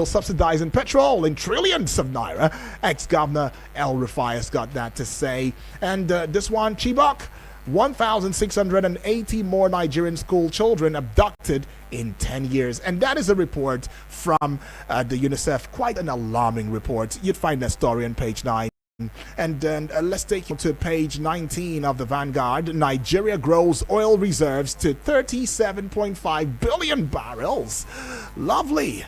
subsidizing petrol in trillions of naira. Ex-Governor El Rufai has got that to say. And this one, Chibok, 1,680 more Nigerian school children abducted in 10 years. And that is a report from the UNICEF, quite an alarming report. You'd find that story on page 9. And then let's take you to page 19 of the Vanguard. Nigeria grows oil reserves to 37.5 billion barrels. Lovely.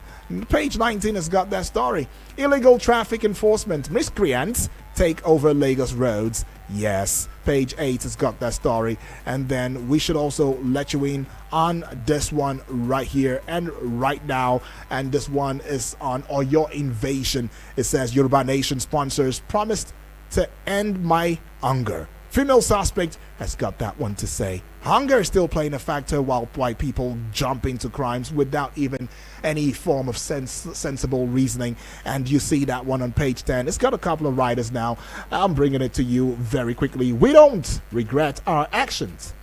Page 19 has got that story. Illegal traffic enforcement. Miscreants take over Lagos roads. Yes. Page 8 has got that story. And then we should also let you in on this one right here and right now. And this one is on Oyo invasion. It says Yoruba Nation sponsors promised to end my hunger. Female suspect has got that one to say. Hunger is still playing a factor while white people jump into crimes without even any form of sensible reasoning. And you see that one on page 10. It's got a couple of writers now. I'm bringing it to you very quickly. We don't regret our actions.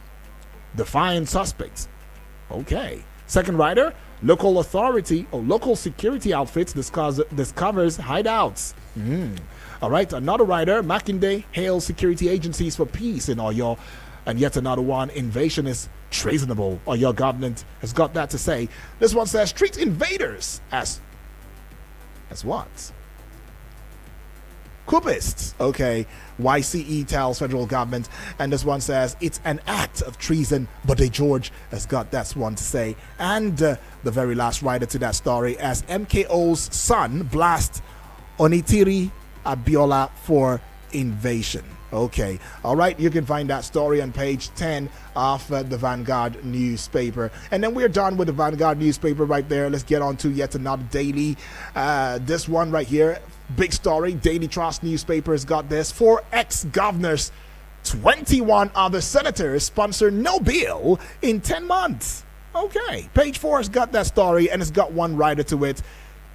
Defiant suspects. Okay. Second writer, local authority or local security outfits discovers hideouts. All right, another writer, Makinde hails security agencies for peace in Oyo. And yet another one, invasion is treasonable. Oyo government has got that to say. This one says, treat invaders as what? Coupists. Okay, YCE tells federal government. And this one says, it's an act of treason. But George has got that one to say. And the very last writer to that story, as MKO's son blasts Onitiri Abiola for invasion. Okay, all right, you can find that story on page 10 of the Vanguard newspaper. And then we're done with the Vanguard newspaper right there. Let's get on to yet another daily. This one right here, big story. Daily Trust newspaper has got this. 4 ex-governors, 21 other senators sponsor no bill in 10 months. Okay, page 4 has got that story, and it's got one writer to it.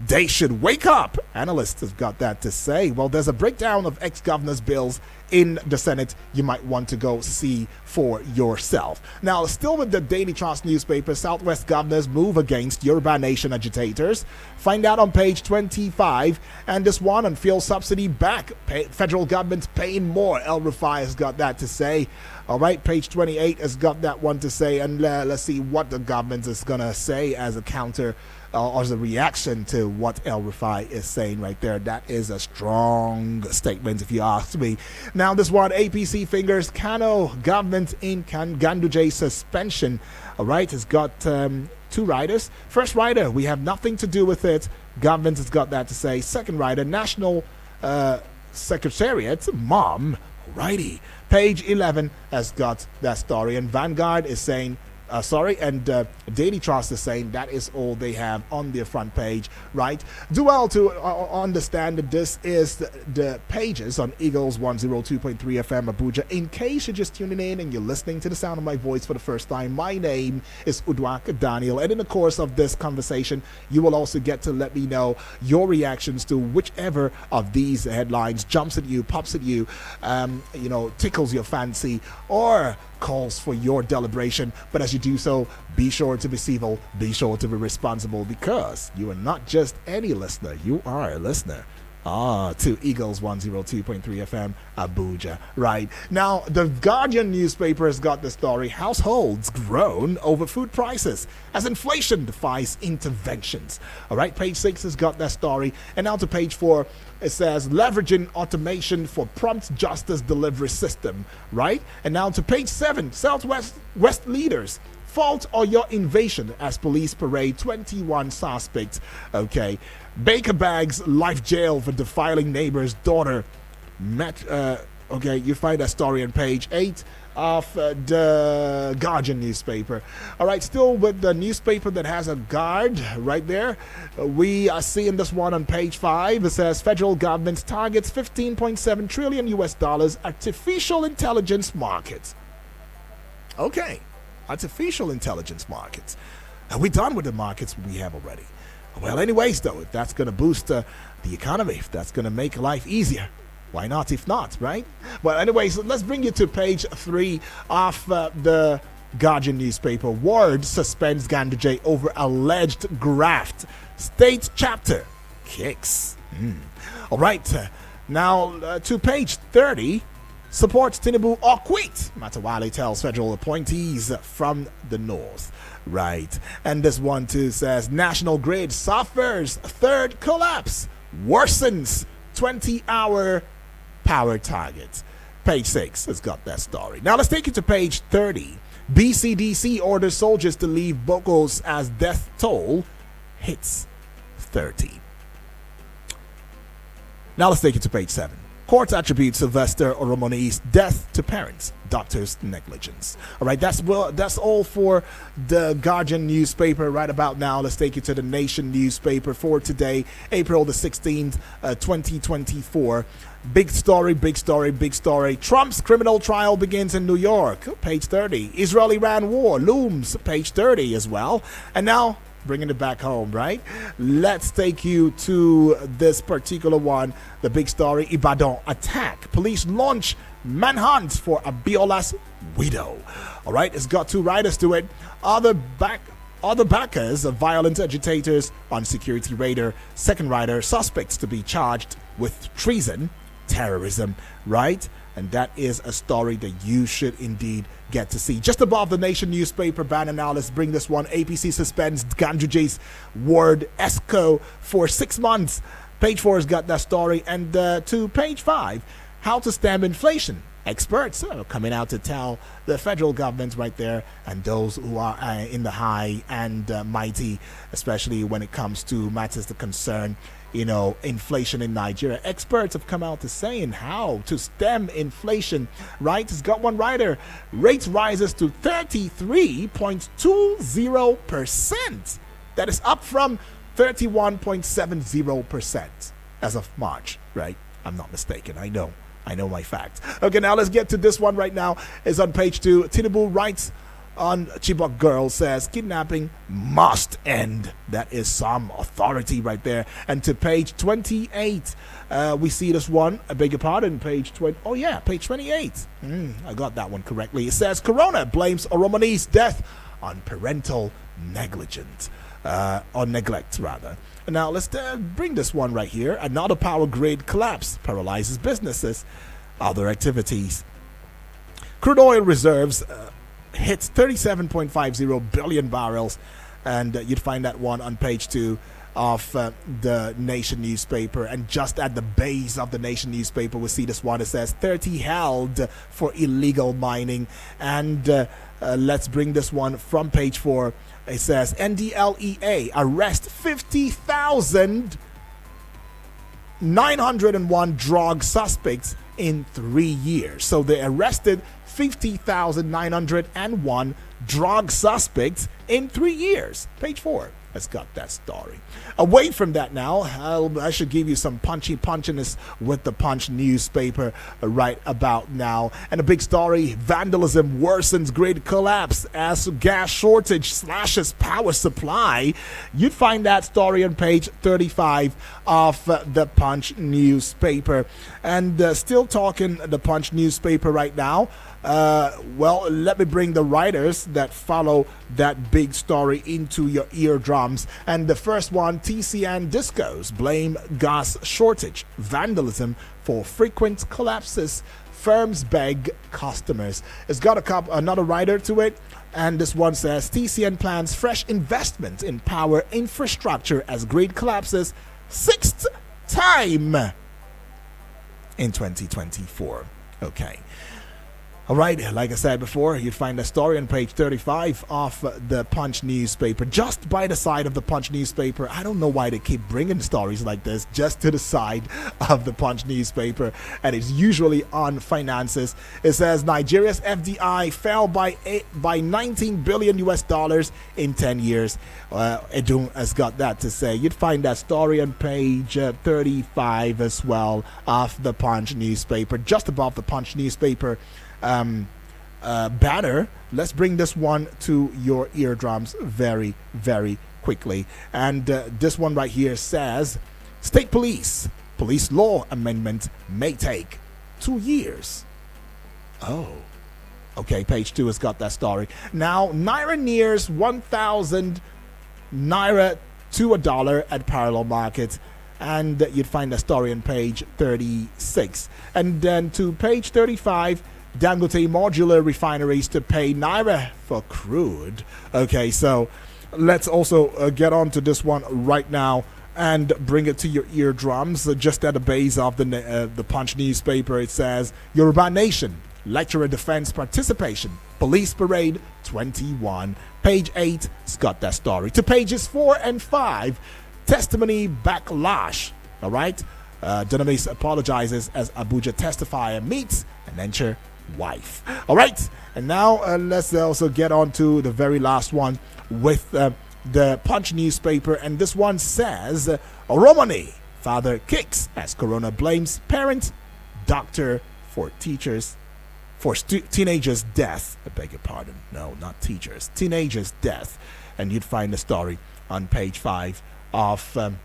They should wake up. Analysts have got that to say. Well, there's a breakdown of ex-governors' bills in the Senate you might want to go see for yourself. Now, still with the Daily Trust newspaper, Southwest governors move against Yoruba Nation agitators. Find out on page 25. And this one on fuel subsidy back. Federal government paying more. El Rufai has got that to say. All right, page 28 has got that one to say. And let's see what the government is going to say as a counter or as a reaction to what El Rufai is saying right there. That is a strong statement if you ask me. Now this one, APC fingers Kano government in Ganduje suspension. All right, has got 2 writers. First writer, we have nothing to do with it. Government has got that to say. Second writer, National Secretariat, mom. Alrighty. Page 11 has got that story. And Vanguard is saying, Daily Trust is saying that is all they have on their front page, right? Do well to understand that this is the pages on Eagles 102.3 FM Abuja. In case you're just tuning in and you're listening to the sound of my voice for the first time, my name is Udwak Daniel, and in the course of this conversation, you will also get to let me know your reactions to whichever of these headlines jumps at you, pops at you, tickles your fancy, or calls for your deliberation. But as you do so, be sure to be civil, be sure to be responsible, because you are not just any listener, you are a listener to Eagles 102.3 FM Abuja. Right now, the Guardian newspaper has got the story. Households groan over food prices as inflation defies interventions. All right, page 6 has got that story. And now to page 4, it says leveraging automation for prompt justice delivery system. Right, and now to page 7, Southwest leaders fault or your invasion as police parade 21 suspects. Okay, Baker bags life jail for defiling neighbor's daughter. Okay, you find that story on page 8 of the Guardian newspaper. All right, still with the newspaper that has a guard right there. We are seeing this one on page 5. It says federal government targets 15.7 trillion US dollars artificial intelligence markets. Okay, artificial intelligence markets. Are we done with the markets we have already? Well, anyways, though, if that's going to boost the economy, if that's going to make life easier, why not if not, right? Well, anyways, let's bring you to page 3 of the Guardian newspaper. Ward suspends Ganduje over alleged graft. State chapter kicks. All right. Now to page 30. Supports Tinubu or quit. Matawale tells federal appointees from the north. Right. And this one too says National Grid suffers third collapse. Worsens 20-hour power target. Page 6 has got that story. Now let's take you to page 30. BCDC orders soldiers to leave Bokos as death toll hits 30. Now let's take you to page 7. Court attributes Sylvester Oromoni's death to parents, doctors' negligence. All right, that's all for the Guardian newspaper right about now. Let's take you to the Nation newspaper for today, April the 16th, 2024. Big story, big story, big story. Trump's criminal trial begins in New York, page 30. Israel-Iran war looms, page 30 as well. And now, bringing it back home, right? Let's take you to this particular one, the big story, Ibadan attack. Police launch manhunt for Abiola's widow. All right, it's got 2 riders to it. Other backers of violent agitators on security raider. Second rider, suspects to be charged with treason, terrorism, right? And that is a story that you should indeed get to see. Just above the Nation newspaper banner now, let's bring this one. APC suspends Ganduje's ward ESCO for 6 months. Page 4 has got that story. And to page 5, how to stem inflation. Experts are coming out to tell the federal government right there and those who are in the high and mighty, especially when it comes to matters that concern inflation in Nigeria. Experts have come out to saying how to stem inflation, right? It's got one writer. Rates rises to 33.20%. That is up from 31.70% as of March, right? I'm not mistaken. I know my facts. Okay, now let's get to this one right now. It's on page 2. Tinubu writes on Chibok girl, says kidnapping must end. That is some authority right there. And to page 28, we see this one. I beg your pardon, page 20. Oh yeah, page 28. I got that one correctly. It says Corona blames Oromoni's death on parental negligence, or neglect rather. Now let's bring this one right here. Another power grid collapse paralyzes businesses, other activities. Crude oil reserves hits 37.50 billion barrels, and you'd find that one on page 2 of the Nation newspaper. And just at the base of the Nation newspaper, we see this one. It says 30 held for illegal mining. And let's bring this one from page 4. It says NDLEA arrest 50,901 drug suspects in 3 years. So they arrested 50,901 drug suspects in 3 years. Page 4 has got that story. Away from that now, I should give you some punchiness with the Punch newspaper right about now. And a big story, vandalism worsens grid collapse as gas shortage slashes power supply. You'd find that story on page 35 of the Punch newspaper. And still talking the Punch newspaper right now. Well, let me bring the writers that follow that big story into your eardrums. And the first one, TCN Discos blame gas shortage, vandalism for frequent collapses. Firms beg customers. It's got another writer to it. And this one says TCN plans fresh investment in power infrastructure as grid collapses 6th time in 2024. Okay. All right, like I said before, you'd find a story on page 35 of the Punch newspaper. Just by the side of the Punch newspaper, I don't know why they keep bringing stories like this just to the side of the Punch newspaper, and it's usually on finances. It says Nigeria's FDI fell by 19 billion US dollars in 10 years. Edun has got that to say. You'd find that story on page 35 as well of the Punch newspaper. Just above the Punch newspaper banner, let's bring this one to your eardrums very, very quickly. And this one right here says state police law amendment may take 2 years. Oh, Okay, page 2 has got that story. Now, Naira nears 1,000 Naira to a dollar at parallel market. And you'd find the story on page 36. And then to page 35, Dangote modular refineries to pay Naira for crude. Okay, so let's also get on to this one right now and bring it to your eardrums. Just at the base of the Punch newspaper, it says, Yoruba Nation, lecturer defense participation, police parade 21. Page 8 has got that story. To pages 4 and 5, testimony backlash. All right. Dunamis apologizes as Abuja testifier meets an Encher wife. All right. And now let's also get on to the very last one with the Punch newspaper. And this one says, Oromoni, father kicks as Corona blames parent, doctor for teachers. For teenagers' death. I beg your pardon. No, not teachers. Teenagers' death. And you'd find the story on page 5 of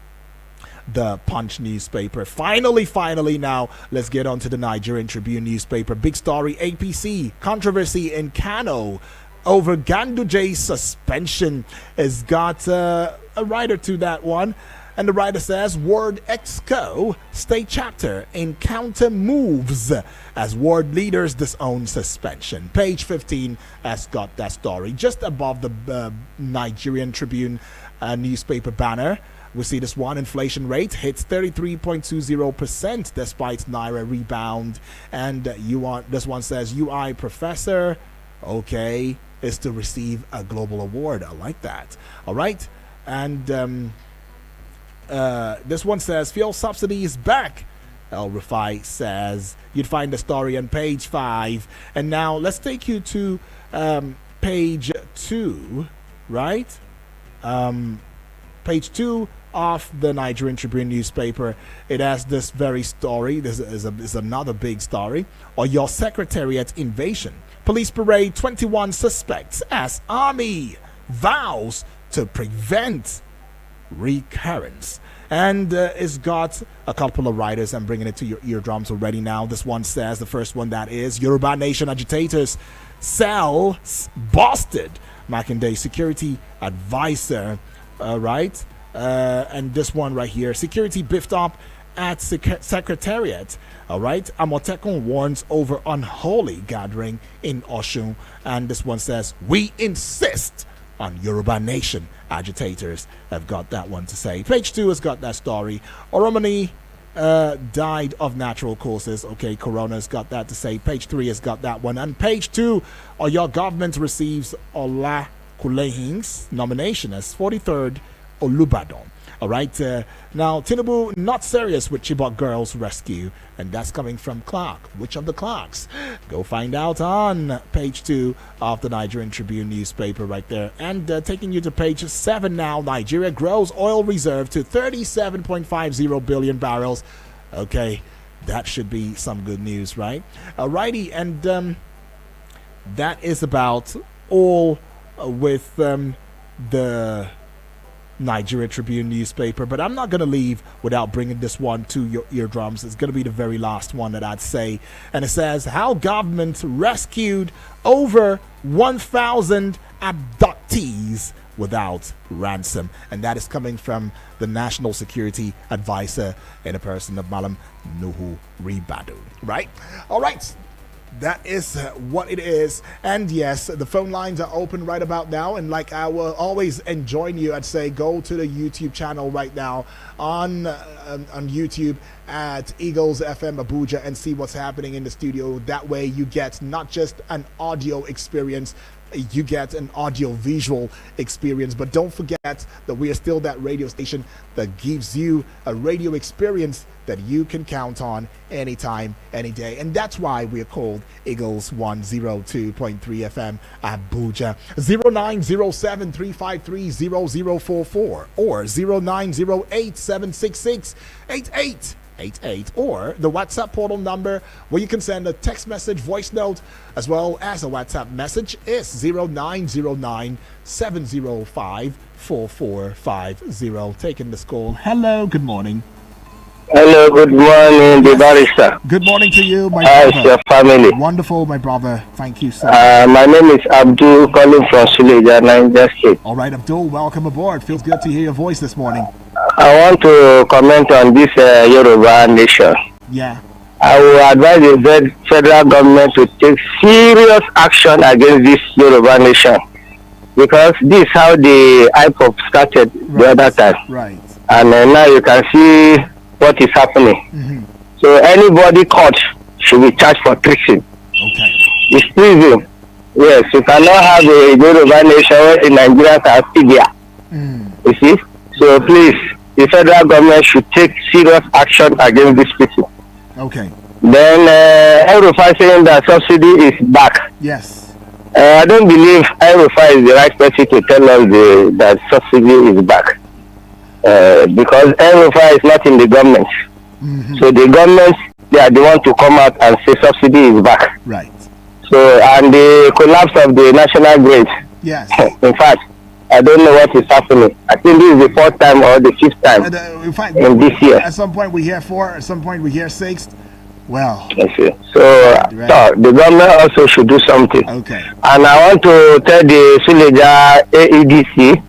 the Punch newspaper. Finally, now let's get on to the Nigerian Tribune newspaper. Big story, APC controversy in Kano over Ganduje's suspension. Has got a writer to that one. And the writer says, Ward Exco state chapter in counter moves as ward leaders disown suspension. Page 15 has got that story. Just above the Nigerian Tribune newspaper banner, we see this one. Inflation rate hits 33.20% despite Naira rebound. And this one says, UI professor, okay, is to receive a global award. I like that. All right. And this one says fuel subsidy is back. El Rufai says. You'd find the story on page 5. And now let's take you to page 2, right? Page 2 of the Nigerian Tribune newspaper. It has this very story. This is another big story. Or your secretariat invasion. Police parade 21 suspects as army vows to prevent recurrence. And it's got a couple of writers. I'm bringing it to your eardrums already now. This one says, the first one, that is, Yoruba Nation agitators cells busted Makinde security advisor. Right? And this one right here, security beefed up at secretariat. All right. Amotekun warns over unholy gathering in Oshun. And this one says, we insist on Yoruba Nation agitators. Have got that one to say. Page 2 has got that story. Oromoni died of natural causes. Okay, Corona's got that to say. Page 3 has got that one. And page 2, your government receives Ola Kulehing's nomination as 43rd Olubadan. All right. Now, Tinubu not serious with Chibok girls rescue, and that's coming from Clark. Which of the Clarks? Go find out on page 2 of the Nigerian Tribune newspaper right there. And taking you to page 7 now, Nigeria grows oil reserve to 37.50 billion barrels. Okay, that should be some good news, right? Alrighty, and that is about all with the Nigeria Tribune newspaper, but I'm not going to leave without bringing this one to your eardrums. It's going to be the very last one that I'd say. And it says, how government rescued over 1,000 abductees without ransom. And that is coming from the National Security Advisor in a person of Malam Nuhu Ribadu. Right? All right. That is what it is. And yes, the phone lines are open right about now. And like I will always enjoin you, I'd say go to the YouTube channel right now on YouTube at Eagles FM Abuja and see what's happening in the studio. That way you get not just an audio experience, you get an audio visual experience. But don't forget that we are still that radio station that gives you a radio experience that you can count on anytime, any day. And that's why we're called Eagles 102.3 FM Abuja. 0907-353-0044 or 0908-766-8888, or the WhatsApp portal number where you can send a text message, voice note, as well as a WhatsApp message is 0909-705-4450. Taking this call. Hello, good morning. Hello, good morning, the barrister. Good morning to you, my How's brother. your family? Wonderful, my brother. Thank you so My name is Abdul, calling from Suleja, Niger State. All right, Abdul, welcome aboard. Feels good to hear your voice this morning. I want to comment on this Yoruba nation. Yeah. I will advise the federal government to take serious action against this Yoruba nation, because this is how the IPOP started the other time. Right. And now you can see what is happening. So anybody caught should be charged for treason. Okay. It's treason. Yes, you cannot have a Yoruba nation where the Nigerians are still there. You see? So please, the federal government should take serious action against these people. Okay. Then El-Rufai saying that subsidy is back. Yes. I don't believe El-Rufai is the right person to tell us that subsidy is back. Because El-Rufai is not in the government. So the government, they are the one to come out and say subsidy is back. Right. So, and the collapse of the national grid. Yes. In fact, I don't know what is happening. I think this is the fourth time or the fifth time In fact, in this year. At some point we hear 4, at some point we hear 6. Well. Okay. So, the government also should do something. Okay. And I want to tell the Suleja AEDC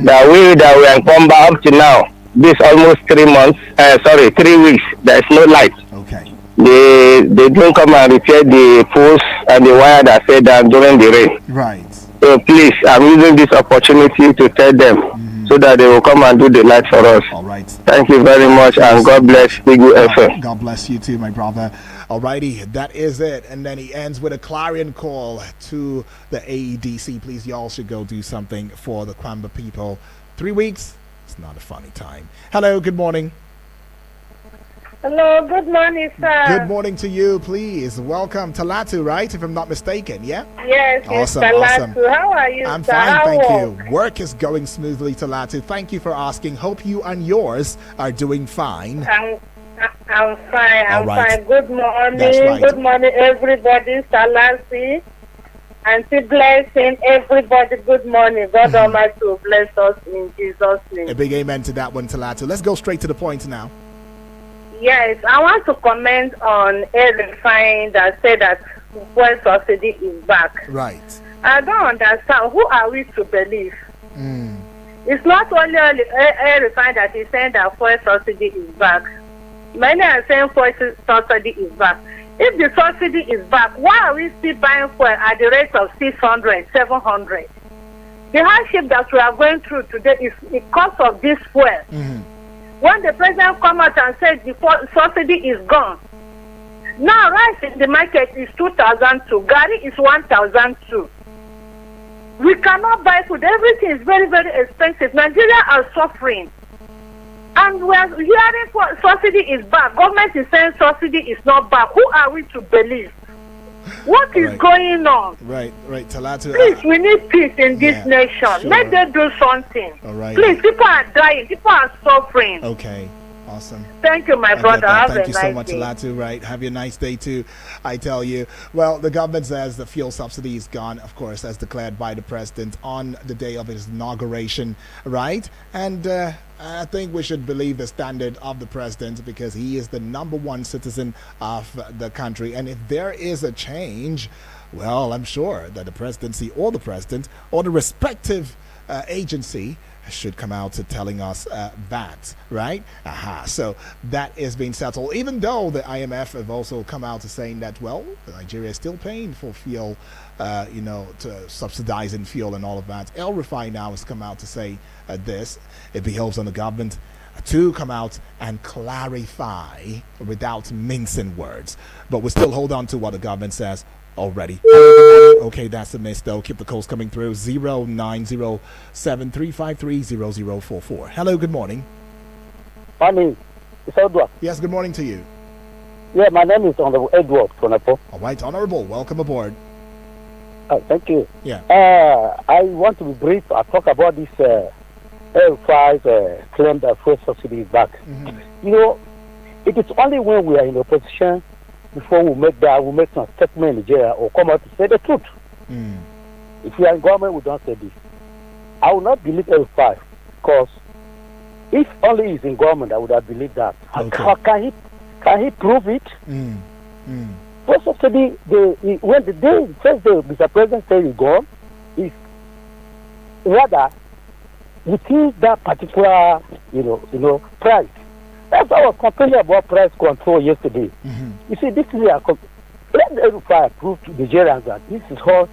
that we come back up to now, this almost 3 months, 3 weeks, there is no light. Okay. They don't come and repair the poles and the wire that fell down during the rain. Right. So please, I'm using this opportunity to tell them so that they will come and do the light for us. All right. Thank you very much, and God bless Bigu FM. God bless you too, my brother. Alrighty, that is it. And then he ends with a clarion call to the AEDC. Please, y'all should go do something for the Kwamba people. 3 weeks, it's not a funny time. Hello, good morning. Hello, good morning, sir. Good morning to you, please. Welcome to Latu, right? If I'm not mistaken, yeah? Yes, Awesome, Mr. awesome. Latu. How are you, I'm sir? fine, thank How you. Work is going smoothly to Latu. Thank you for asking. Hope you and yours are doing fine. I'm fine. I'm right. fine. Good morning. That's right. Good morning, everybody. Salasi. Auntie blessing everybody. Good morning. God Almighty will bless us in Jesus' name. A big amen to that one, Talatu. Let's go straight to the point now. Yes, I want to comment on El-Rufai that said that fuel subsidy is back. Right. I don't understand. Who are we to believe? It's not only El-Rufai that is saying that fuel subsidy is back. Many are saying fuel subsidy is back. If the subsidy is back, why are we still buying fuel at the rate of 600, 700? The hardship that we are going through today is because of this fuel. When the president come out and said the subsidy is gone, now rice in the market is 2,002, gari is 1,002. We cannot buy food. Everything is very, very expensive. Nigeria are suffering. And we are hearing subsidy is back. Government is saying subsidy is not back. Who are we to believe? What is going on? Right, Talatu. Please, we need peace in this nation. Sure. Let them do something. All right. Please, people are dying. People are suffering. Okay, awesome. Thank you, my brother. Thank you so much, day. Talatu. Right, have a nice day too. I tell you. Well, the government says the fuel subsidy is gone, of course, as declared by the president on the day of his inauguration. Right, and I think we should believe the standard of the president because he is the #1 citizen of the country. And if there is a change, well, I'm sure that the presidency or the president or the respective agency should come out to telling us that, right? So that is being settled, even though the IMF have also come out to saying that, well, Nigeria is still paying for fuel, to subsidizing fuel and all of that. El-Rufai now has come out to say this. It behoves on the government to come out and clarify without mincing words. But we still hold on to what the government says already. Okay, that's a miss though. Keep the calls coming through. 0907-353-0044. Hello, good morning. Morning. It's Edward. Yes, good morning to you. Yeah, my name is Honorable Edward Konapo. All right, Honorable, welcome aboard. Oh, thank you. Yeah. I want to be brief. I talk about this El-Rufai's claim that fuel subsidy is back. You know, it is only when we are in opposition before we make some statement in Nigeria or come out to say the truth. If we are in government, we don't say this. I will not believe El-Rufai because If only he's in government, I would have believed that. Okay. Can he prove it? Fuel subsidy, when the first day Mr. President said he's gone, is rather within that particular, price. That's why I was complaining about price control yesterday. You see, this is let everybody prove to Nigerians that this is how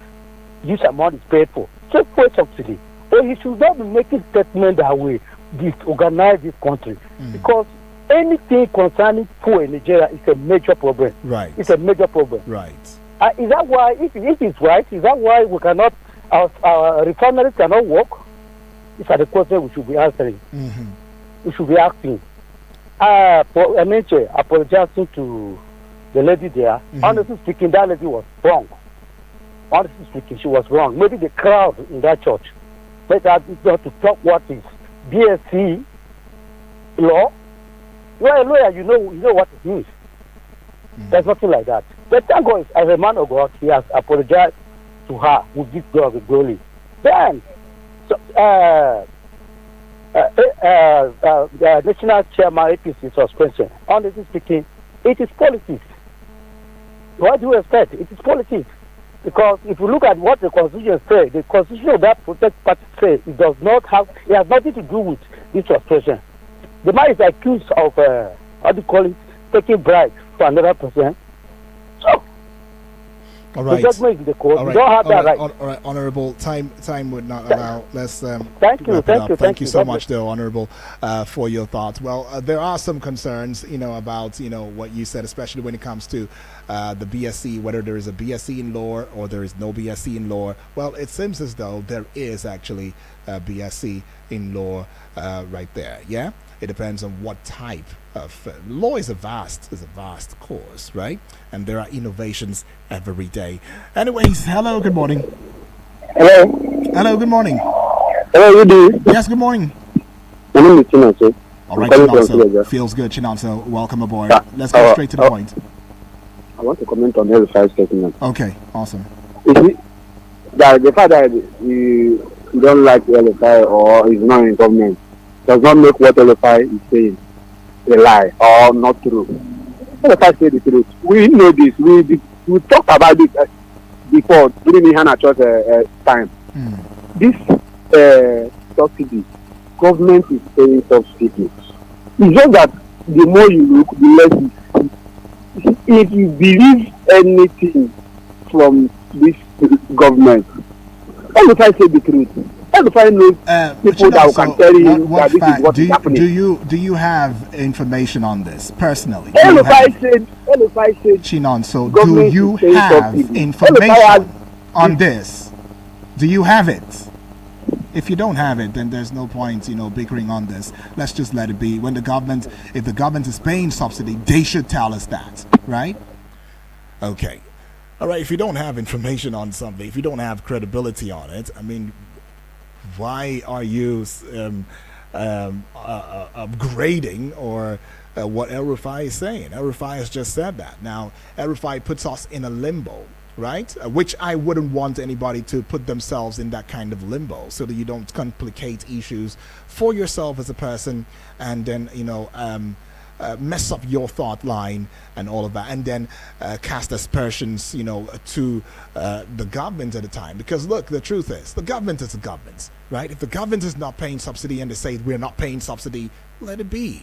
this amount is paid for. So fuel subsidy. But you should not be making statements that way disorganize this country. Because anything concerning fuel in Nigeria is a major problem. Right. It's a major problem. Right. Is that why, if it's right, is that why we cannot, our refineries cannot work? These are the questions we should be answering. We should be asking. Apologizing to the lady there. Honestly speaking, that lady was wrong. Honestly speaking, she was wrong. Maybe the crowd in that church. But that is not to talk what is BSc law. You are a lawyer, you know what it means. There's nothing like that. But thank God, as a man of God, he has apologized to her with this God the glory. Then, national chairman APC suspension. Honestly speaking, it is politics. What do you expect? It is politics. Because if you look at what the Constitution says, the Constitution of that protect party says it has nothing to do with this suspension. The man is accused of taking bribes for another person. So all right. the judgment is in the court. All right. You don't have that right. All right, Honorable. Time would not allow. Let's Thank you. Thank you so much, though, Honorable, for your thoughts. Well, there are some concerns, about what you said, especially when it comes to the BSc, whether there is a BSc in law or there is no BSc in law. Well, it seems as though there is actually a BSc in law right there. Yeah. It depends on what type of law is a vast course, right? And there are innovations every day. Anyways, hello, good morning. Hello, good morning. Hello, you do? Yes, good morning. My name is Chinonso. All right, Chinonso. Feels good, Chinonso. Welcome aboard. Let's go straight to the point. I want to comment on El-Rufai's statement. Okay, awesome. The fact that you don't like El-Rufai or is not in government does not make what El-Rufai is saying a lie or not true. El-Rufai said the truth. We know this. We talked about this before during the Hannah Church time. This subsidy, government is paying subsidy. It's just that the more you look, the less you see. If you believe anything from this government, El-Rufai said the truth. El-Rufai knows people that can tell you that this is what is happening. Do you have information on this personally? El-Rufai said, Chinonso, do you have information on this? Do you have it? If you don't have it, then there's no point, bickering on this. Let's just let it be. If the government is paying subsidy, they should tell us that, right? Okay. All right, if you don't have information on something, if you don't have credibility on it, I mean, why are you upgrading or what El-Rufai is saying? El-Rufai has just said that. Now, El-Rufai puts us in a limbo, right? Which I wouldn't want anybody to put themselves in that kind of limbo, so that you don't complicate issues for yourself as a person, and then mess up your thought line and all of that, and then cast aspersions, to the government at the time. Because look, the truth is, the government is the government, right? If the government is not paying subsidy and they say we're not paying subsidy, let it be.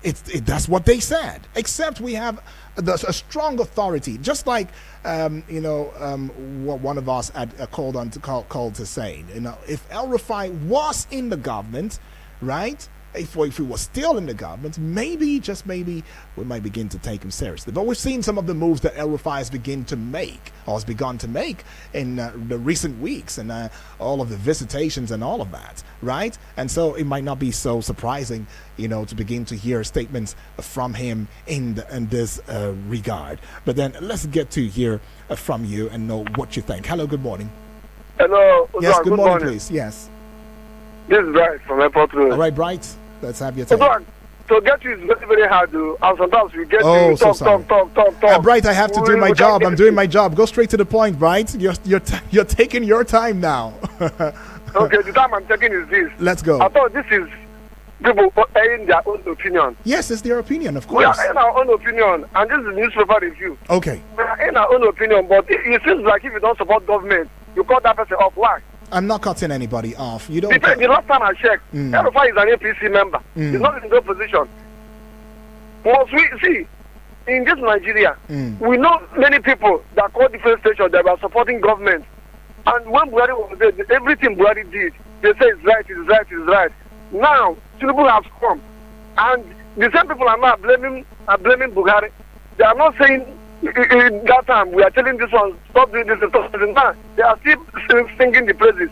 That's what they said. Except we have a strong authority, just like what one of us had called to say. If El-Rufai was in the government, right? If he was still in the government, maybe, just maybe, we might begin to take him seriously. But we've seen some of the moves that El-Rufai has begun to make in the recent weeks, and all of the visitations and all of that, right? And so it might not be so surprising, to begin to hear statements from him in this regard. But then let's get to hear from you and know what you think. Hello, good morning. Hello. Yes, good morning, please. Yes. This is Bright from Airport Road. All right, Bright. Let's have your take. To get you is very, very hard, though. And sometimes we get you talk. Bright, I have to do my job. I'm doing my job. Go straight to the point, Bright. You're taking your time now. Okay, the time I'm taking is this. Let's go. I thought this is people airing their own opinion. Yes, it's their opinion, of We course. are in our own opinion, and this is newspaper review. Okay. We are in our own opinion, but it seems like if you don't support government, you cut that person off. Why? I'm not cutting anybody off. You don't. The last time I checked, El-Rufai is an APC member. He's not in the opposition. Must we see, in this Nigeria, we know many people that call different stations that were supporting government. And when Buhari was there, everything Buhari did, they say it's right, it's right, it's right. Now, Tinubu has come. And the same people are now blaming Buhari. They are not saying in that time we are telling this one stop doing this and stop doing that. They are still singing the praises.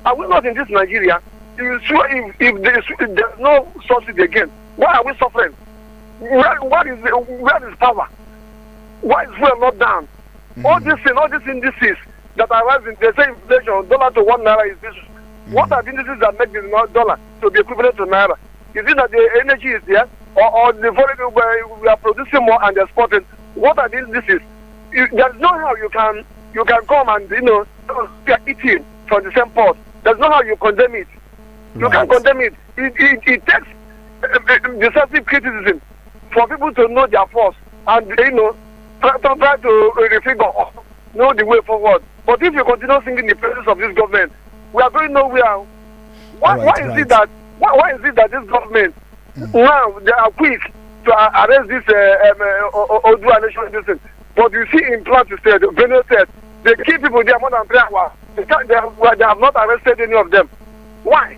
Are we not in this Nigeria? If there's no subsidy again, why are we suffering? Where is power? Why is fuel not down? All these indices that are rising, they say inflation, dollar to 1 naira is this. What are the indices that make the dollar to be equivalent to naira? Is it that the energy is there, or the foreign we are producing more and exporting? What are these indices? There's no how you can come and you are eating from the same pot. There's no how you condemn it. You can condemn it. It takes decisive criticism for people to know their force and try to refigure, know the way forward. But if you continue singing the praises of this government, we are going nowhere. Why is it that this government now they are quick to arrest this Odua nation? But you see in Plateau State, Benue State, they keep people there more than 3 hours. They have not arrested any of them. Why?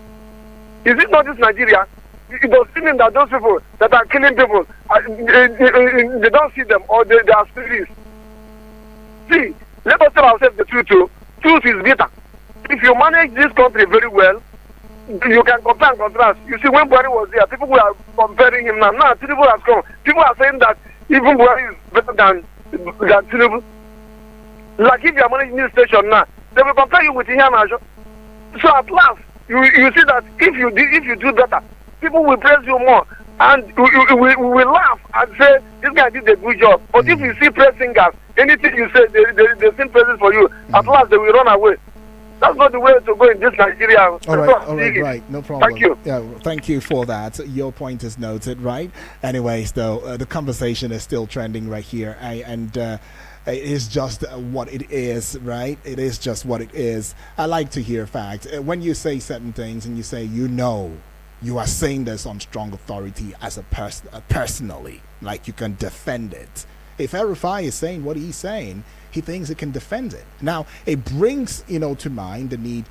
Is it not this Nigeria? It does mean that those people that are killing people, they don't see them or they are spirits. See, let us tell ourselves the truth too. Truth is bitter. If you manage this country very well, you can compare and contrast. You see, when Buhari was there, people were comparing him now. Now, Tinubu has come. People are saying that even Buhari is better than Tinubu. Like if you are managing this station now, they will compare you with Ihanajo. So at last, you see that if you do better, people will praise you more. And we will laugh and say, this guy did a good job. But if you see praise singers, anything you say, they sing praises for you. At last, they will run away. That's not the way to go in this Nigeria. All right, no problem. Thank you. Yeah, thank you for that. Your point is noted, right? Anyways, though, the conversation is still trending right here, and it is just what it is, right? It is just what it is. I like to hear facts. When you say certain things and you say, you are saying this on strong authority as a person, personally, like you can defend it. If El-Rufai is saying what he's saying, he thinks he can defend it. Now, it brings, to mind the need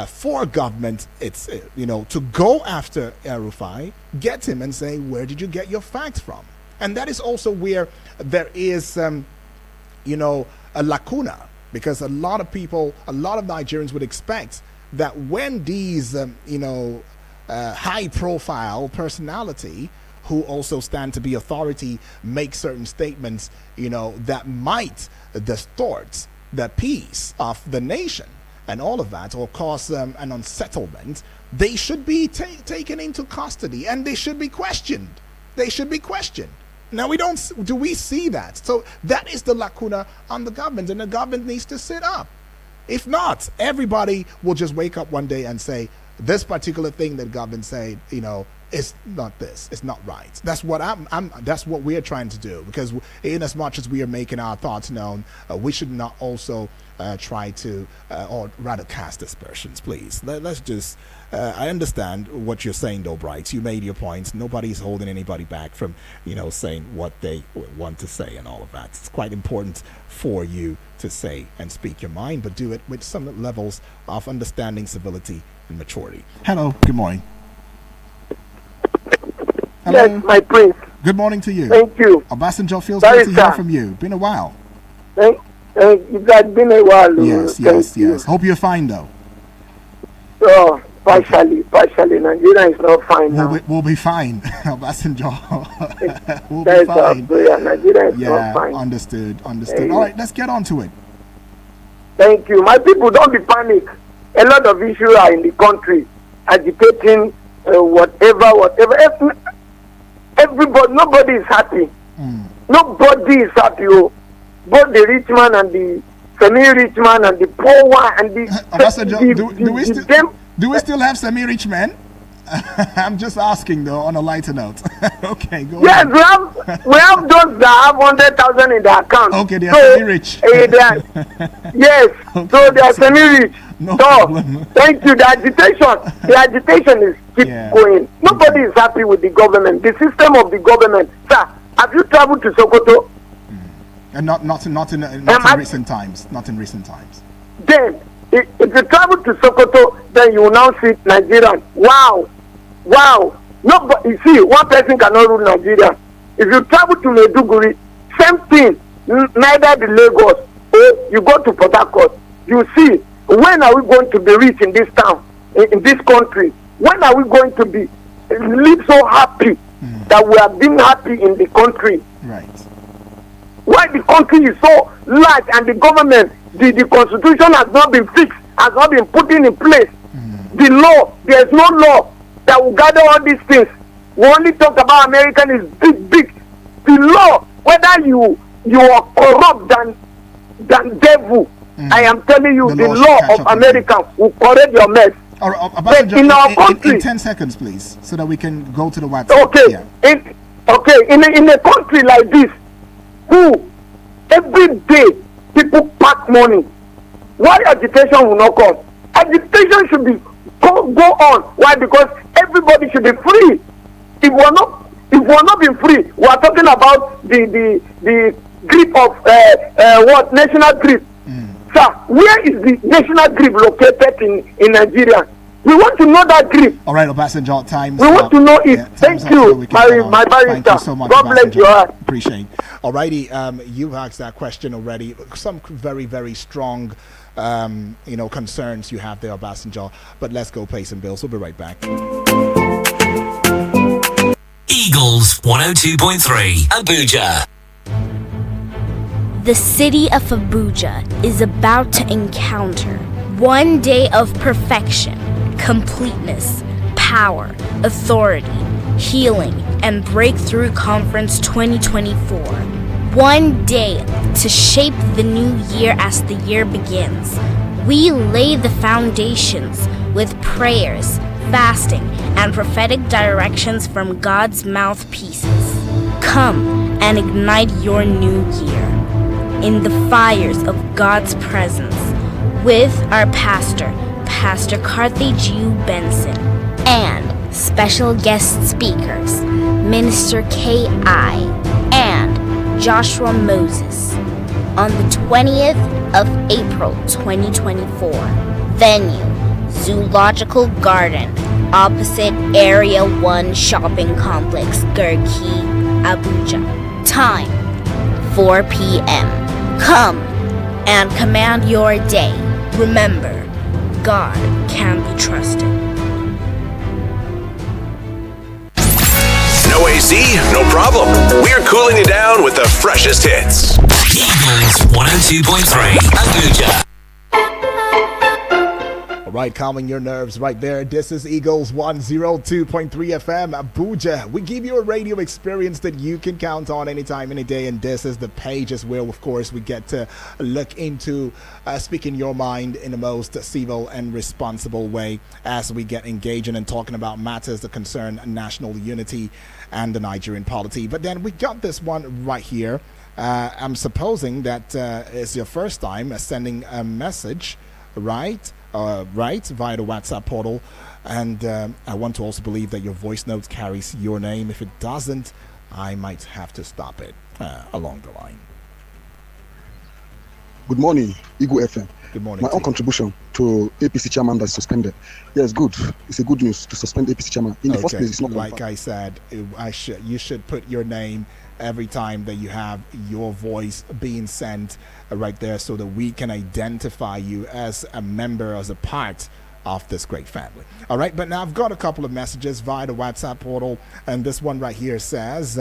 for government, to go after El-Rufai, get him and say, where did you get your facts from? And that is also where there is, a lacuna, because a lot of people, a lot of Nigerians would expect that when these, high-profile personality who also stand to be authority make certain statements, that might distort the peace of the nation and all of that, or cause an unsettlement, they should be taken into custody and they should be questioned. They should be questioned. Now, do we see that? So that is the lacuna on the government, and the government needs to sit up. If not, everybody will just wake up one day and say, this particular thing that government said, it's not this. It's not right. That's what that's what we're trying to do. Because in as much as we are making our thoughts known, we should not also try to, or rather cast aspersions, please. Let's just. I understand what you're saying, though, Bright. You made your points. Nobody's holding anybody back from, saying what they want to say and all of that. It's quite important for you to say and speak your mind, but do it with some levels of understanding, civility, and maturity. Hello. Good morning. Hello. Yes, my prince. Good morning to you. Thank you. Obasanjo, feels good to hear from you. Been a while. It has been a while. Yes. Hope you're fine, though. Oh, partially. Nigeria is not fine now. We'll be fine, Obasanjo. We'll be fine. Nigeria is not fine. Understood. All right, let's get on to it. Thank you. My people, don't be panic. A lot of issues are in the country, agitating whatever. Everybody, nobody is happy. Nobody is happy. Both the rich man and the semi-rich man and the poor one and the. Do we still have semi-rich men? I'm just asking though, on a lighter note. Okay, go Yes, ahead. we have those that have 100,000 in their account. Okay, they are So, semi-rich. yes, so they are semi-rich. No So problem. thank you. The agitation is keep Yeah. going. Nobody is happy with the government, the system of the government. Sir, have you traveled to Sokoto? And not in I- recent times. Not in recent times. Then, if you travel to Sokoto, then you will now see Nigerian. Wow. Nobody, you see, one person cannot rule Nigeria. If you travel to Maiduguri, same thing. Neither the Lagos or you go to Port Harcourt, you see, when are we going to be rich in this town, in this country? When are we going to be live so happy that we are being happy in the country? Right. Why the country is so large and the government, the constitution has not been fixed, has not been put in place. The law, there is no law that will gather all these things. We only talk about American is big. The law, whether you are corrupt than devil, I am telling you, The the law should catch law up of with America will correct your mess. All right, But in our country, in 10 seconds, please, so that we can go to the WhatsApp. okay, Yeah. in a country like this, who every day people pack money, why agitation will not come? Agitation should be go on. Why? Because everybody should be free. If we're not being free, we are talking about the grip of what national grip. Sir, where is the national grip located in Nigeria? We want to know that grip. All right, Obasanjo, time. We want to know it. Time's Thank up you, so we can get on. my barrister. Thank you so much, God bless Obasanjo. your heart. Appreciate. Alrighty, you've asked that question already. Some very, very strong, concerns you have there, Obasanjo. But let's go pay some bills. We'll be right back. Eagles 102.3 Abuja. The city of Abuja is about to encounter one day of perfection, completeness, power, authority, healing, and breakthrough conference 2024. One day to shape the new year as the year begins. We lay the foundations with prayers, fasting, and prophetic directions from God's mouthpieces. Come and ignite your new year in the fires of God's presence with our pastor, Pastor Carthage Benson, and special guest speakers, Minister K.I. and Joshua Moses on the 20th of April 2024. Venue, Zoological Garden, opposite Area 1 Shopping Complex, Garki, Abuja. Time, 4 p.m. Come and command your day. Remember, God can be trusted. No AC? No problem. We're cooling you down with the freshest hits. Eagles 102.3 Abuja. All right, calming your nerves right there. This is Eagles 102.3 FM Abuja. We give you a radio experience that you can count on anytime, any day. And this is the pages where, of course, we get to look into speaking your mind in the most civil and responsible way as we get engaging and talking about matters that concern national unity and the Nigerian polity. But then we got this one right here. I'm supposing that it's your first time sending a message, right? Via the WhatsApp portal, and I want to also believe that your voice note carries your name. If it doesn't, I might have to stop it along the line. Good morning, Eagle FM. Good morning. My own contribution to APC chairman that's suspended. Yes, good. It's a good news to suspend APC chairman. In the first place, it's not like I said. You should put your name every time that you have your voice being sent right there, so that we can identify you as a member, as a part of this great family. All right, but now I've got a couple of messages via the WhatsApp portal, and this one right here says,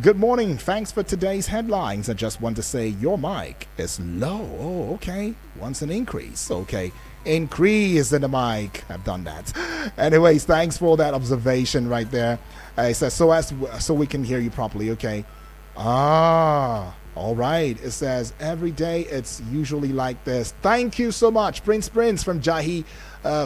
good morning, thanks for today's headlines. I just want to say your mic is low. Oh, okay, wants an increase. Okay, increase in the mic. I've done that. Anyways, thanks for that observation right there. It says so we can hear you properly. Okay. All right. It says every day it's usually like this. Thank you so much, Prince from Jahi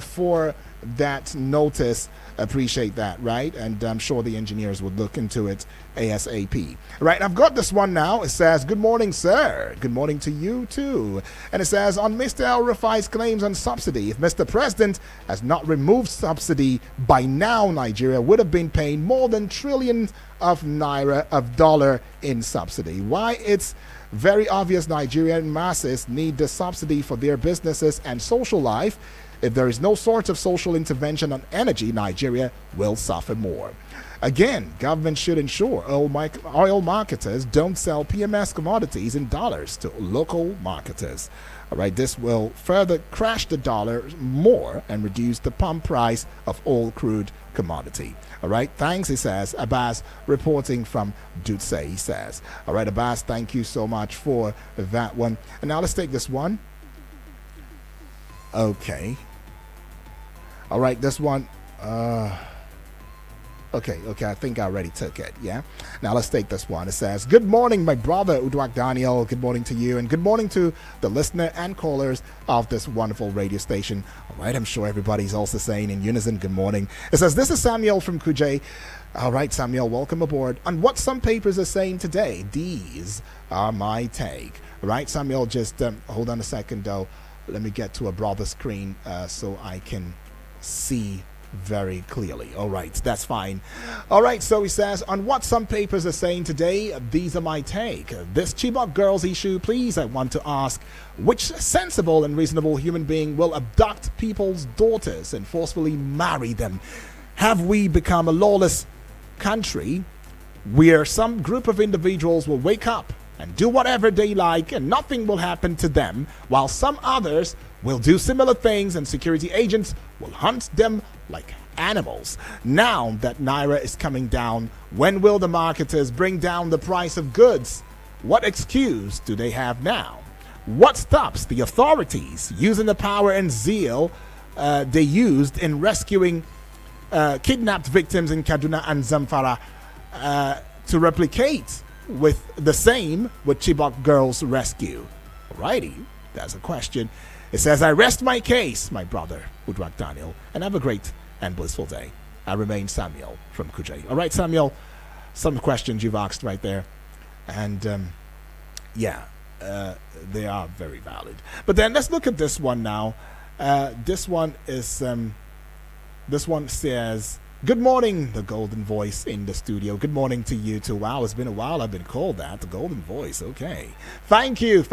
for that notice. Appreciate that, right? And I'm sure the engineers would look into it ASAP. Right, I've got this one now. It says, good morning, sir. Good morning to you, too. And it says, on Mr. El Rufai's claims on subsidy, if Mr. President has not removed subsidy by now, Nigeria would have been paying more than trillions of naira of dollar in subsidy. Why? It's very obvious Nigerian masses need the subsidy for their businesses and social life. If there is no sort of social intervention on energy, Nigeria will suffer more. Again, government should ensure oil marketers don't sell PMS commodities in dollars to local marketers. All right, this will further crash the dollar more and reduce the pump price of all crude commodity. All right, thanks, he says. Abbas reporting from Dutse, he says. All right, Abbas, thank you so much for that one. And now let's take this one. Okay. All right, this one. Okay, I think I already took it, yeah? Now let's take this one. It says, good morning, my brother, Uduak Daniel. Good morning to you, and good morning to the listener and callers of this wonderful radio station. All right, I'm sure everybody's also saying in unison, good morning. It says, this is Samuel from Kuje. All right, Samuel, welcome aboard. On what some papers are saying today, these are my take. All right, Samuel, just hold on a second, though. Let me get to a broader screen so I can see very clearly. All right, that's fine. All right, so he says, on what some papers are saying today, these are my take. This Chibok girls issue, please, I want to ask, which sensible and reasonable human being will abduct people's daughters and forcefully marry them? Have we become a lawless country where some group of individuals will wake up and do whatever they like and nothing will happen to them, while some others will do similar things and security agents will hunt them like animals? Now that Naira is coming down, when will the marketers bring down the price of goods? What excuse do they have now? What stops the authorities using the power and zeal they used in rescuing kidnapped victims in Kaduna and Zamfara to replicate with the same with Chibok girls rescue? Alrighty, that's a question. It says, I rest my case, my brother, Uduak Daniel, and have a great and blissful day. I remain Samuel from Kuje. All right, Samuel, some questions you've asked right there. And, they are very valid. But then let's look at this one now. This one says, good morning, the golden voice in the studio. Good morning to you too. Wow, it's been a while I've been called that, the golden voice. Okay. Thank you.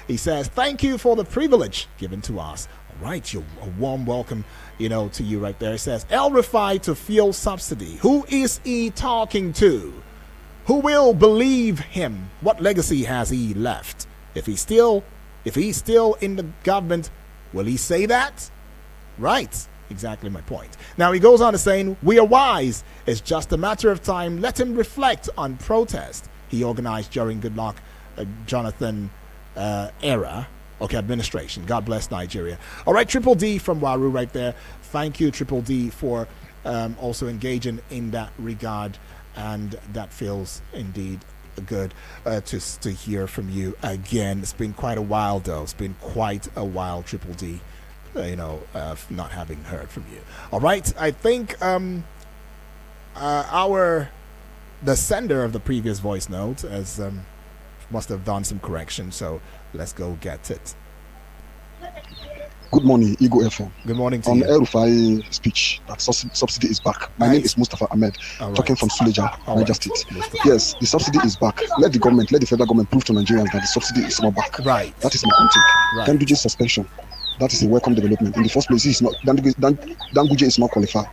He says, thank you for the privilege given to us. All right, a warm welcome, to you right there. It says, El Rufai to fuel subsidy. Who is he talking to? Who will believe him? What legacy has he left? If he's still in the government, will he say that? Right. Exactly my point. Now he goes on to saying, we are wise. It's just a matter of time. Let him reflect on protest he organized during Goodluck Jonathan administration. God bless Nigeria. All right, Triple D from Waru right there. Thank you, Triple D, for also engaging in that regard. And that feels indeed good to hear from you again. It's been quite a while, though. It's been quite a while, Triple D. Not having heard from you. All right, I think the sender of the previous voice note must have done some correction, so let's go get it. Good morning, Ego FM. Good morning to you. On El Rufai speech that subsidy is back. My name is Mustafa Ahmed, talking from Suleja, Niger State. Yes, the subsidy is back. Let the federal government prove to Nigerians that the subsidy is not back. Right. That is my own take. Ganduje suspension. That is a welcome development. In the first place, Ganduje is not qualified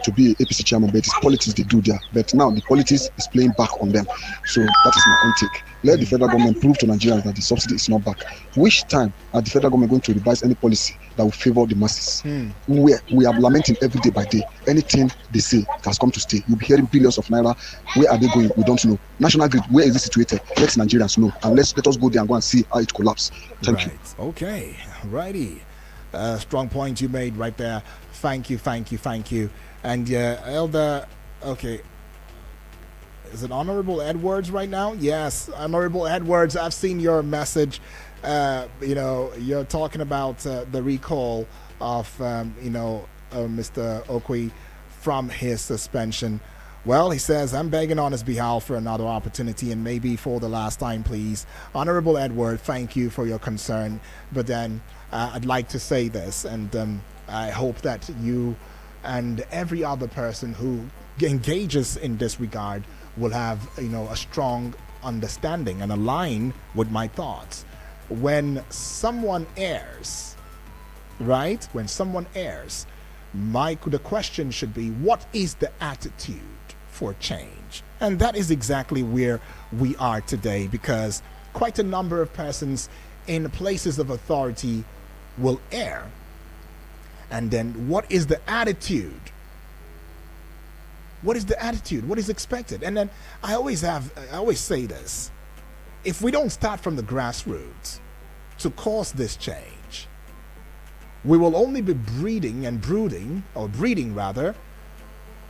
to be APC chairman, but it's politics they do there. But now the politics is playing back on them. So that is my own take. Let the federal government prove to Nigerians that the subsidy is not back. Which time are the federal government going to revise any policy that will favor the masses? We are lamenting every day by day. Anything they say it has come to stay. You'll be hearing billions of naira. Where are they going? We don't know. National Grid, where is it situated? Let Nigerians know. And let us go there and go and see how it collapses. Thank you. Okay. Righty. Strong point you made right there. Thank you. And Elder, okay. Is it Honorable Edwards right now? Yes, Honorable Edwards, I've seen your message. You're talking about the recall of Mr. Okwi from his suspension. Well, he says, I'm begging on his behalf for another opportunity and maybe for the last time, please. Honorable Edward, thank you for your concern. But then I'd like to say this, and I hope that you and every other person who engages in this regard will have, a strong understanding and align with my thoughts. When someone errs, right? When someone errs, the question should be, what is the attitude for change? And that is exactly where we are today, because quite a number of persons in places of authority will err. And then what is the attitude? What is the attitude? What is expected? And then I always say this. If we don't start from the grassroots to cause this change, we will only be breeding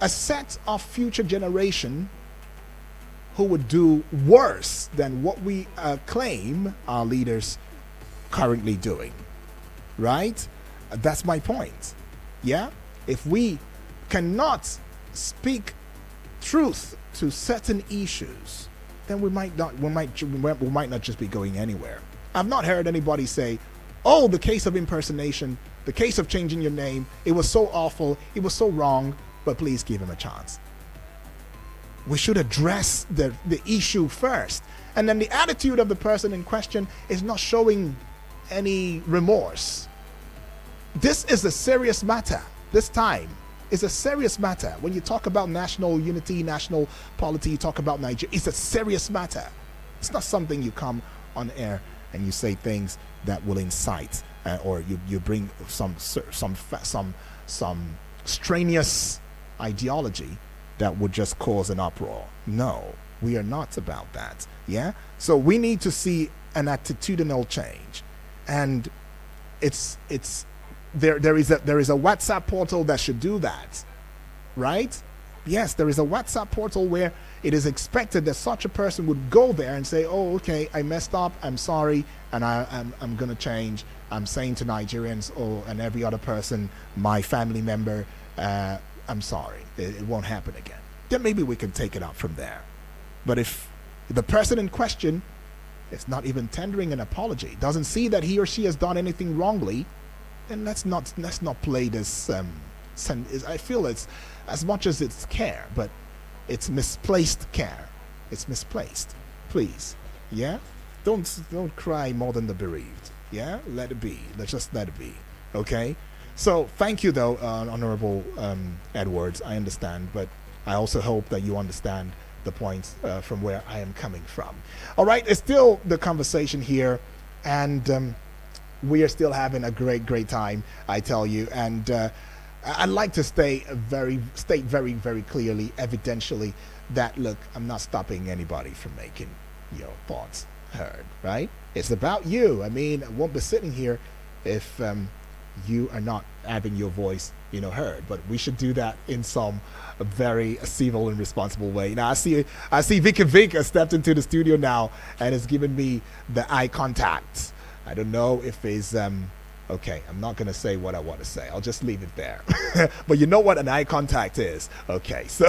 a set of future generation who would do worse than what we claim our leaders currently doing. Right? That's my point. Yeah? If we cannot speak truth to certain issues, then we might not just be going anywhere. I've not heard anybody say, oh, the case of impersonation, the case of changing your name, it was so awful, it was so wrong, but please give him a chance. We should address the issue first. And then the attitude of the person in question is not showing any remorse. This is a serious matter. This time is a serious matter. When you talk about national unity, national polity, you talk about Nigeria, it's a serious matter. It's not something you come on air and you say things that will incite or you bring some strenuous ideology that would just cause an uproar. No, we are not about that. Yeah. So we need to see an attitudinal change, and there is a WhatsApp portal that should do that, right? Yes, there is a WhatsApp portal where it is expected that such a person would go there and say, oh, okay, I messed up, I'm sorry, and I'm going to change. I'm saying to Nigerians and every other person, my family member, I'm sorry, it won't happen again. Then maybe we can take it up from there. But if the person in question is not even tendering an apology, doesn't see that he or she has done anything wrongly, then let's not play this. I feel it's, as much as it's care, but it's misplaced care. It's misplaced. Please, yeah. Don't cry more than the bereaved. Yeah, let it be. Let's just let it be. Okay. So thank you, though, Honorable Edwards. I understand, but I also hope that you understand the points from where I am coming from. All right, it's still the conversation here, and we are still having a great time, I tell you. And I'd like to state very, very clearly, evidentially, that look, I'm not stopping anybody from making your thoughts heard. Right? It's about you. I mean, I won't be sitting here if you are not having your voice, heard. But we should do that in some very civil and responsible way. Now I see Vic has stepped into the studio now and has given me the eye contact. I don't know if it's okay. I'm not gonna say what I want to say. I'll just leave it there. But you know what an eye contact is, okay? So,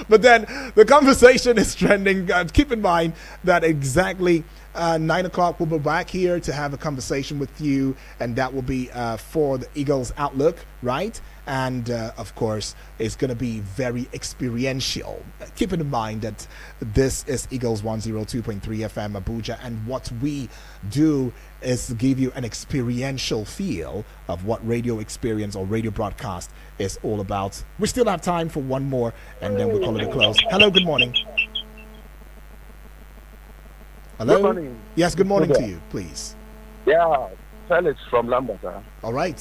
but then the conversation is trending. Keep in mind that exactly 9 o'clock we'll be back here to have a conversation with you, and that will be for the Eagles Outlook, right? And of course, it's going to be very experiential. Keep in mind that this is Eagles 102.3 FM Abuja, and what we do is give you an experiential feel of what radio experience or radio broadcast is all about. We still have time for one more, and then we'll call it a close. Hello, good morning. Hello? Good morning. Yes, good morning to you, please. Yeah, Felix from Lambert. All right.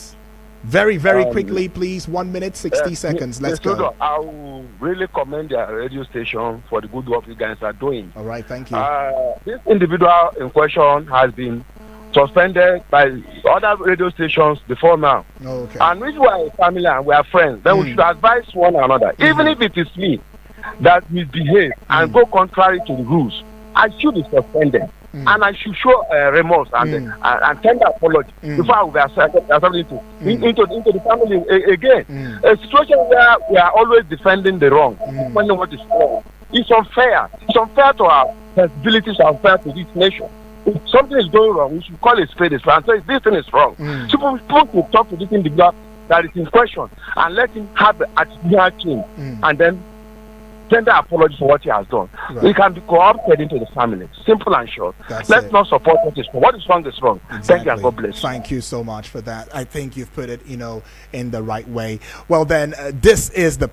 Very quickly, please. 1 minute, 60 seconds. Let's go. I will really commend their radio station for the good work you guys are doing. All right, thank you. This individual in question has been suspended by other radio stations before now. Oh, okay. And we are a family and we are friends. Then we should advise one another. Even if it is me that misbehave and go contrary to the rules, I should be suspended. and I should show remorse and tender apology before I will be accepted into the family again. A situation where we are always defending the wrong, defending what is wrong. It's unfair. It's unfair to our sensibilities, unfair to this nation. If something is going wrong, we should call it spade and say this thing is wrong. People should talk to this individual that is in question and let him have the attitudinal change and then tender apology for what he has done. Right. He can be co-opted into the family. Simple and short. Let's not support what is wrong. What is wrong is wrong. Exactly. Thank you and God bless. Thank you so much for that. I think you've put it, in the right way. Well, then, this is the